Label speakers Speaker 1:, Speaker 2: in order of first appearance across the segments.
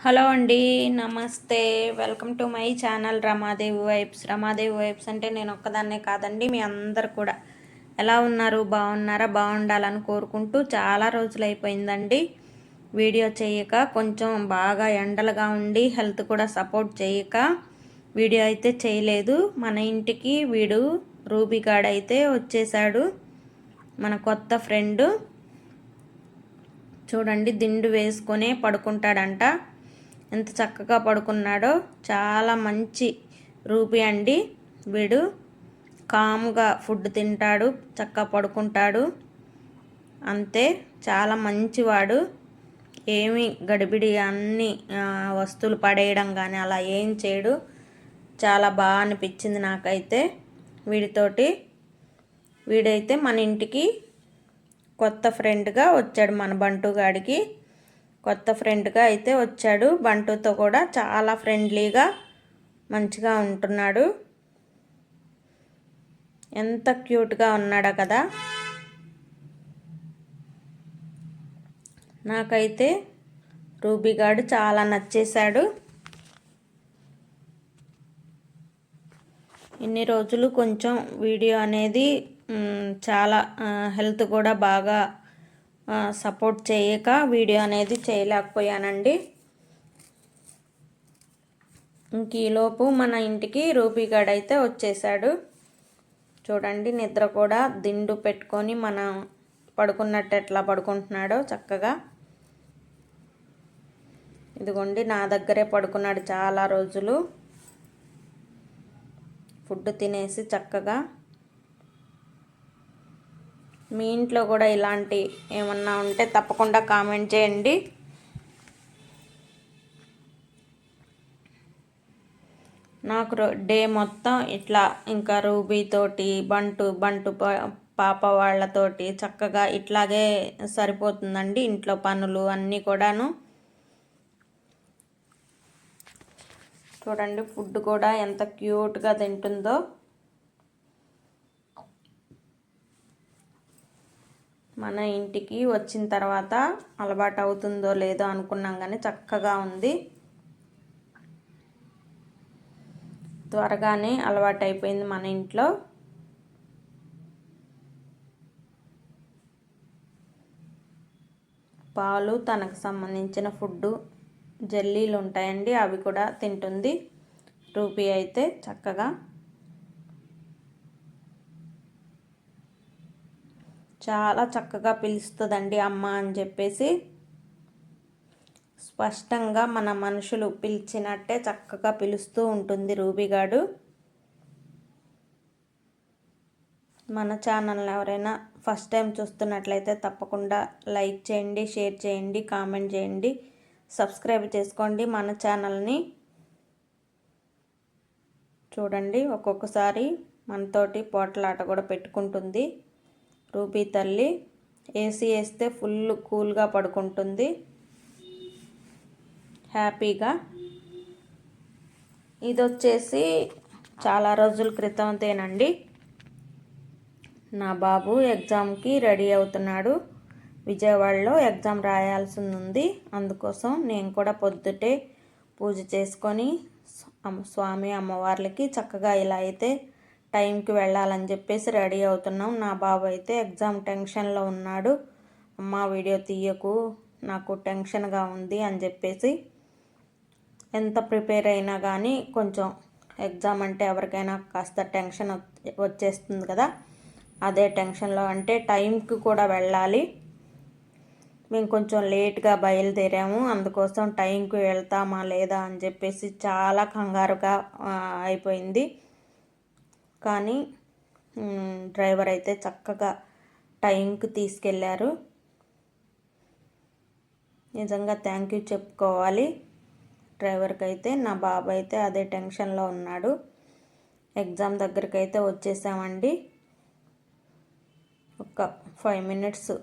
Speaker 1: Hello అండి, నమస్తే. Welcome to my channel Ramadevi vibes. Ramadevi vibes అంటే నేను ఒక్కదాన్నే కాదండి, మీ అందరు కూడా ఎలా ఉన్నారు? బాగున్నారా? బాగుండాలని కోరుకుంటూ చాలా రోజులు అయిపోయిందండి వీడియో చేయక. కొంచెం బాగా ఎండలుగా ఉండి హెల్త్ కూడా సపోర్ట్ చేయక వీడియో అయితే చేయలేదు. మన ఇంటికి వీడు రూబీగాడ్ అయితే వచ్చేసాడు, మన కొత్త ఫ్రెండ్. చూడండి, దిండు వేసుకొనే పడుకుంటాడంట. ఎంత చక్కగా పడుకున్నాడో. చాలా మంచి రూపీ అండి వీడు. కాముగా ఫుడ్ తింటాడు, చక్కగా పడుకుంటాడు, అంతే. చాలా మంచివాడు. ఏమి గడిబిడి అన్ని వస్తువులు పడేయడం కానీ అలా ఏం చేయడు. చాలా బాగా అనిపించింది నాకైతే వీడితోటి. వీడైతే మన ఇంటికి కొత్త ఫ్రెండ్గా వచ్చాడు, మన బంటుగాడికి కొత్త ఫ్రెండ్గా అయితే వచ్చాడు. బంటుతో కూడా చాలా ఫ్రెండ్లీగా మంచిగా ఉంటున్నాడు. ఎంత క్యూట్గా ఉన్నాడో కదా. నాకైతే రూబీగాడు చాలా నచ్చేశాడు. ఇన్ని రోజులు కొంచెం వీడియో అనేది చాలా హెల్త్ కూడా బాగా సపోర్ట్ చేయక వీడియో అనేది చేయలేకపోయానండి. ఇంక ఈలోపు మన ఇంటికి రూబీగాడు అయితే వచ్చేసాడు. చూడండి, నిద్ర కూడా దిండు పెట్టుకొని మనం పడుకున్నట్టు ఎట్లా పడుకుంటున్నాడో చక్కగా. ఇదిగోండి, నా దగ్గరే పడుకున్నాడు చాలా రోజులు. ఫుడ్ తినేసి చక్కగా. మీ ఇంట్లో కూడా ఇలాంటి ఏమన్నా ఉంటే తప్పకుండా కామెంట్ చేయండి. నాకు డే మొత్తం ఇట్లా ఇంకా రూబీతోటి బంటు పాప వాళ్ళతోటి చక్కగా ఇట్లాగే సరిపోతుందండి. ఇంట్లో పనులు అన్నీ కూడాను. చూడండి, ఫుడ్ కూడా ఎంత క్యూట్గా తింటుందో. మన ఇంటికి వచ్చిన తర్వాత అలవాటు అవుతుందో లేదో అనుకున్నాం, కానీ చక్కగా ఉంది. త్వరగానే అలవాటు అయిపోయింది మన ఇంట్లో. పాలు, తనకు సంబంధించిన ఫుడ్డు, జెల్లీలు ఉంటాయండి, అవి కూడా తింటుంది రూపీ అయితే చక్కగా. చాలా చక్కగా పిలుస్తుందండి అమ్మ అని చెప్పేసి. స్పష్టంగా మన మనుషులు పిలిచినట్టే చక్కగా పిలుస్తూ ఉంటుంది రూబీగాడు. మన ఛానల్ని ఎవరైనా ఫస్ట్ టైం చూస్తున్నట్లయితే తప్పకుండా లైక్ చేయండి, షేర్ చేయండి, కామెంట్ చేయండి, సబ్స్క్రైబ్ చేసుకోండి మన ఛానల్ని. చూడండి, ఒక్కొక్కసారి మనతోటి పోట్లాట కూడా పెట్టుకుంటుంది రూబీ తల్లి. ఏసీ వేస్తే ఫుల్ కూల్గా పడుకుంటుంది హ్యాపీగా. ఇది వచ్చేసి చాలా రోజుల క్రితంతేనండి. నా బాబు ఎగ్జామ్కి రెడీ అవుతున్నాడు. విజయవాడలో ఎగ్జామ్ రాయాల్సి ఉంది. అందుకోసం నేను కూడా పొద్దుటే పూజ చేసుకొని స్వామి అమ్మవార్లకి చక్కగా ఇలా అయితే టైంకి వెళ్ళాలని చెప్పేసి రెడీ అవుతున్నాం. నా బాబు అయితే ఎగ్జామ్ టెన్షన్లో ఉన్నాడు. అమ్మ వీడియో తీయకు, నాకు టెన్షన్గా ఉంది అని చెప్పేసి. ఎంత ప్రిపేర్ అయినా కానీ కొంచెం ఎగ్జామ్ అంటే ఎవరికైనా కాస్త టెన్షన్ వచ్చేస్తుంది కదా. అదే టెన్షన్లో, అంటే టైంకి కూడా వెళ్ళాలి. మేము కొంచెం లేట్గా బయలుదేరాము, అందుకోసం టైంకి వెళ్తామా లేదా అని చెప్పేసి చాలా కంగారుగా అయిపోయింది. కానీ డ్రైవర్ అయితే చక్కగా టైంకి తీసుకెళ్ళారు. నిజంగా థ్యాంక్ యూ చెప్పుకోవాలి డ్రైవర్కి అయితే. నా బాబు అయితే అదే టెన్షన్లో ఉన్నాడు. ఎగ్జామ్ దగ్గరికి అయితే వచ్చేసామండి. ఒక 5 మినిట్స్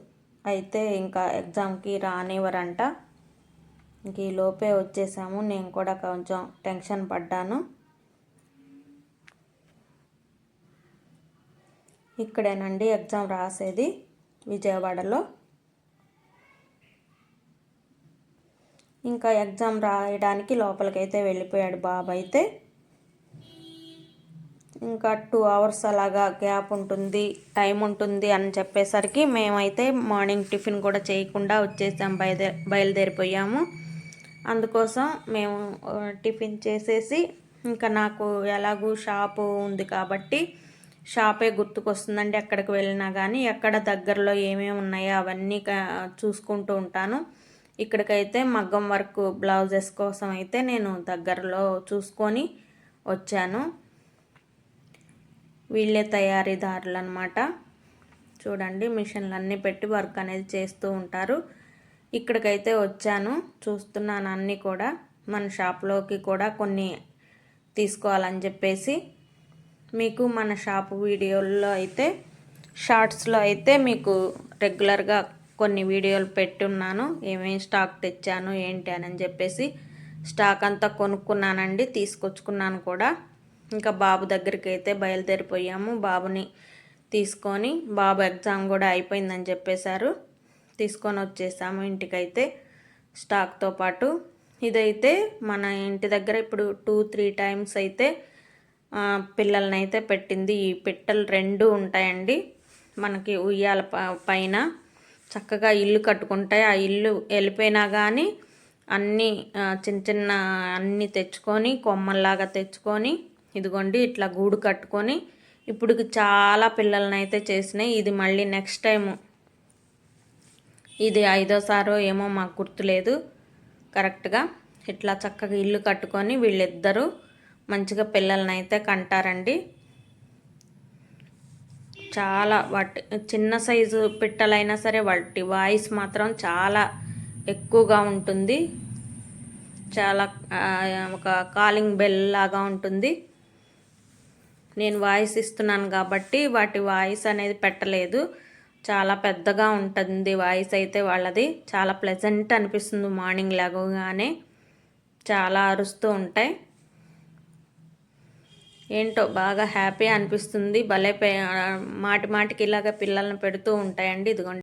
Speaker 1: అయితే ఇంకా ఎగ్జామ్కి రానివ్వరంట. ఇంక ఈ లోపే వచ్చేసాము. నేను కూడా కొంచెం టెన్షన్ పడ్డాను. ఇక్కడేనండి ఎగ్జామ్ రాసేది, విజయవాడలో. ఇంకా ఎగ్జామ్ రాయడానికి లోపలికైతే వెళ్ళిపోయాడు బాబు అయితే. ఇంకా 2 అవర్స్ అలాగా గ్యాప్ ఉంటుంది, టైం ఉంటుంది అని చెప్పేసరికి మేమైతే మార్నింగ్ టిఫిన్ కూడా చేయకుండా వచ్చేసాం, బయలుదేరిపోయాము. అందుకోసం మేము టిఫిన్ చేసేసి, ఇంకా నాకు ఎలాగూ షాపు ఉంది కాబట్టి షాపే గుర్తుకొస్తుందండి ఎక్కడికి వెళ్ళినా కానీ. ఎక్కడ దగ్గరలో ఏమేమి ఉన్నాయో అవన్నీ చూసుకుంటూ ఉంటాను. ఇక్కడికైతే మగ్గం వర్క్ బ్లౌజెస్ కోసం అయితే నేను దగ్గరలో చూసుకొని వచ్చాను. వీళ్ళే తయారీదారులు అనమాట. చూడండి, మిషన్లు అన్నీ పెట్టి వర్క్ అనేది చేస్తూ ఉంటారు. ఇక్కడికైతే వచ్చాను, చూస్తున్నాను అన్నీ కూడా. మన షాప్లోకి కూడా కొన్ని తీసుకోవాలని చెప్పేసి మీకు మన షాపు వీడియోల్లో అయితే, షార్ట్స్లో అయితే మీకు రెగ్యులర్గా కొన్ని వీడియోలు పెట్టున్నాను, ఏమేమి స్టాక్ తెచ్చాను ఏంటి అని చెప్పేసి. స్టాక్ అంతా కొనుక్కున్నానండి, తీసుకొచ్చుకున్నాను కూడా. ఇంకా బాబు దగ్గరికి అయితే బయలుదేరిపోయాము. బాబుని తీసుకొని, బాబు ఎగ్జామ్ కూడా అయిపోయిందని చెప్పేశారు, తీసుకొని వచ్చేసాము ఇంటికైతే స్టాక్తో పాటు. ఇదైతే మన ఇంటి దగ్గర ఇప్పుడు 2-3 టైమ్స్ అయితే పిల్లల్ని అయితే పెట్టింది. ఈ పిట్టలు 2 ఉంటాయండి మనకి ఉయ్యాల పైన. చక్కగా ఇల్లు కట్టుకుంటాయి. ఆ ఇల్లు వెళ్ళిపోయినా కానీ అన్నీ చిన్న చిన్న అన్నీ తెచ్చుకొని, కొమ్మల్లాగా తెచ్చుకొని, ఇదిగోండి ఇట్లా గూడు కట్టుకొని ఇప్పుడు చాలా పిల్లల్ని అయితే చేసినాయి. ఇది మళ్ళీ నెక్స్ట్ టైము, ఇది 5వ ఏమో మాకు గుర్తులేదు కరెక్ట్గా. ఇట్లా చక్కగా ఇల్లు కట్టుకొని వీళ్ళిద్దరూ మంచిగా పిల్లల్ని అయితే కంటారండి. చాలా వాటి చిన్న సైజు పిట్టలైనా సరే వాటి వాయిస్ మాత్రం చాలా ఎక్కువగా ఉంటుంది. చాలా ఒక కాలింగ్ బెల్ లాగా ఉంటుంది. నేను వాయిస్ ఇస్తున్నాను కాబట్టి వాటి వాయిస్ అనేది పెట్టలేదు. చాలా పెద్దగా ఉంటుంది వాయిస్ అయితే వాళ్ళది. చాలా ప్లెజెంట్ అనిపిస్తుంది. మార్నింగ్ లేవగానే చాలా అరుస్తూ ఉంటాయి. ఏంటో బాగా హ్యాపీ అనిపిస్తుంది. భలే మాటి మాటికి ఇలాగ పిల్లల్ని పెడుతూ ఉంటాయండి. ఇదిగోండి